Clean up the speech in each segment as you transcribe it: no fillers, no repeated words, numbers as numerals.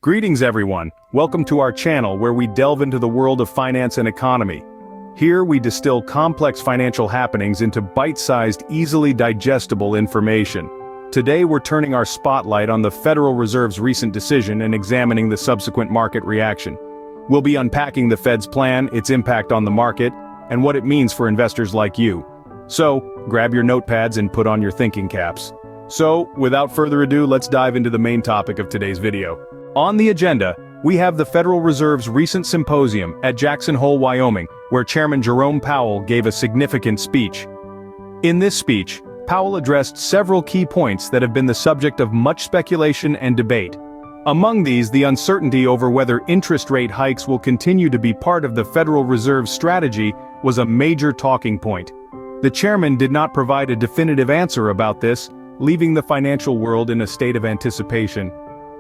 Greetings everyone, welcome to our channel where we delve into the world of finance and economy. Here we distill complex financial happenings into bite-sized, easily digestible information. Today we're turning our spotlight on the Federal Reserve's recent decision and examining the subsequent market reaction. We'll be unpacking the Fed's plan, its impact on the market, and what it means for investors like you. So, grab your notepads and put on your thinking caps. So, without further ado, let's dive into the main topic of today's video. On the agenda, we have the Federal Reserve's recent symposium at Jackson Hole, Wyoming, where Chairman Jerome Powell gave a significant speech. In this speech, Powell addressed several key points that have been the subject of much speculation and debate. Among these, the uncertainty over whether interest rate hikes will continue to be part of the Federal Reserve's strategy was a major talking point. The chairman did not provide a definitive answer about this, leaving the financial world in a state of anticipation.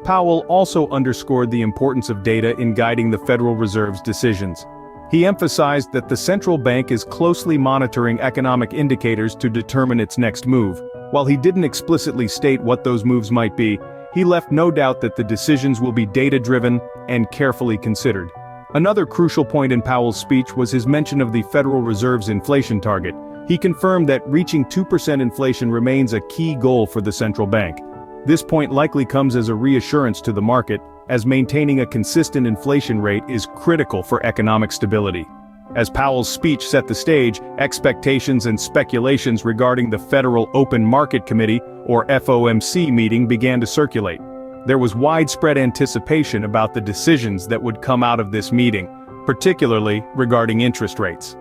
Powell also underscored the importance of data in guiding the Federal Reserve's decisions. He emphasized that the central bank is closely monitoring economic indicators to determine its next move. While he didn't explicitly state what those moves might be, he left no doubt that the decisions will be data-driven and carefully considered. Another crucial point in Powell's speech was his mention of the Federal Reserve's inflation target. He confirmed that reaching 2% inflation remains a key goal for the central bank. This point likely comes as a reassurance to the market, as maintaining a consistent inflation rate is critical for economic stability. As Powell's speech set the stage, expectations and speculations regarding the Federal Open Market Committee, or FOMC meeting began to circulate. There was widespread anticipation about the decisions that would come out of this meeting, particularly regarding interest rates.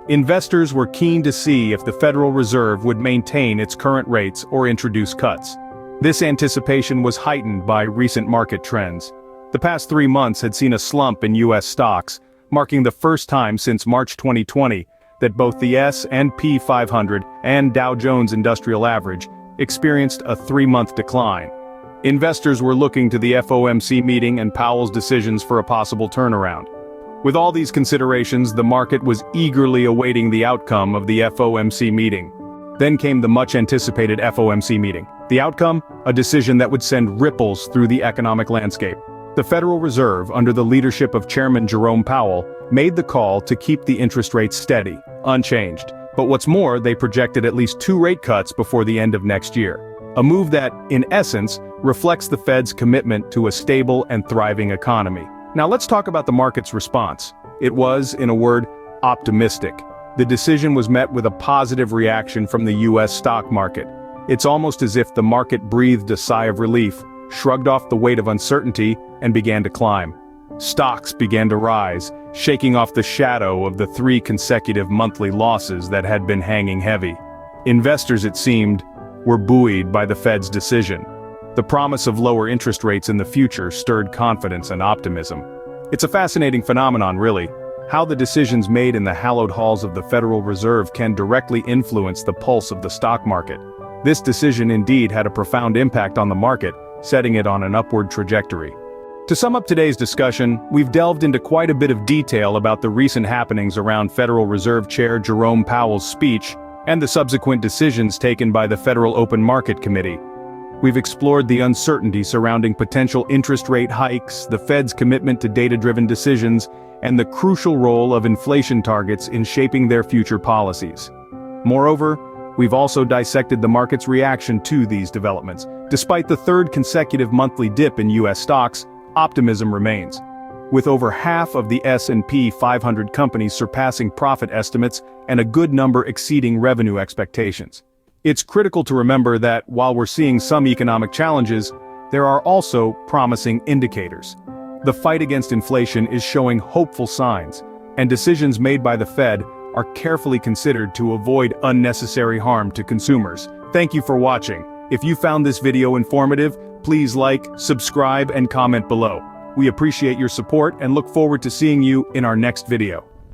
Investors were keen to see if the Federal Reserve would maintain its current rates or introduce cuts. This anticipation was heightened by recent market trends. The past 3 months had seen a slump in U.S. stocks, marking the first time since March 2020 that both the S&P 500 and Dow Jones Industrial Average experienced a 3-month decline. Investors were looking to the FOMC meeting and Powell's decisions for a possible turnaround. With all these considerations, the market was eagerly awaiting the outcome of the FOMC meeting. Then came the much-anticipated FOMC meeting. The outcome? A decision that would send ripples through the economic landscape. The Federal Reserve, under the leadership of Chairman Jerome Powell, made the call to keep the interest rates steady, unchanged. But what's more, they projected at least 2 rate cuts before the end of next year. A move that, in essence, reflects the Fed's commitment to a stable and thriving economy. Now let's talk about the market's response. It was, in a word, optimistic. The decision was met with a positive reaction from the U.S. stock market. It's almost as if the market breathed a sigh of relief, shrugged off the weight of uncertainty, and began to climb. Stocks began to rise, shaking off the shadow of the 3 consecutive monthly losses that had been hanging heavy. Investors, it seemed, were buoyed by the Fed's decision. The promise of lower interest rates in the future stirred confidence and optimism. It's a fascinating phenomenon, really, how the decisions made in the hallowed halls of the Federal Reserve can directly influence the pulse of the stock market. This decision indeed had a profound impact on the market, setting it on an upward trajectory. To sum up today's discussion, we've delved into quite a bit of detail about the recent happenings around Federal Reserve Chair Jerome Powell's speech and the subsequent decisions taken by the Federal Open Market Committee. We've explored the uncertainty surrounding potential interest rate hikes, the Fed's commitment to data-driven decisions, and the crucial role of inflation targets in shaping their future policies. Moreover, we've also dissected the market's reaction to these developments. Despite the 3rd consecutive monthly dip in U.S. stocks, optimism remains. With over half of the S&P 500 companies surpassing profit estimates and a good number exceeding revenue expectations. It's critical to remember that while we're seeing some economic challenges, there are also promising indicators. The fight against inflation is showing hopeful signs, and decisions made by the Fed are carefully considered to avoid unnecessary harm to consumers. Thank you for watching. If you found this video informative, please like, subscribe, and comment below. We appreciate your support and look forward to seeing you in our next video.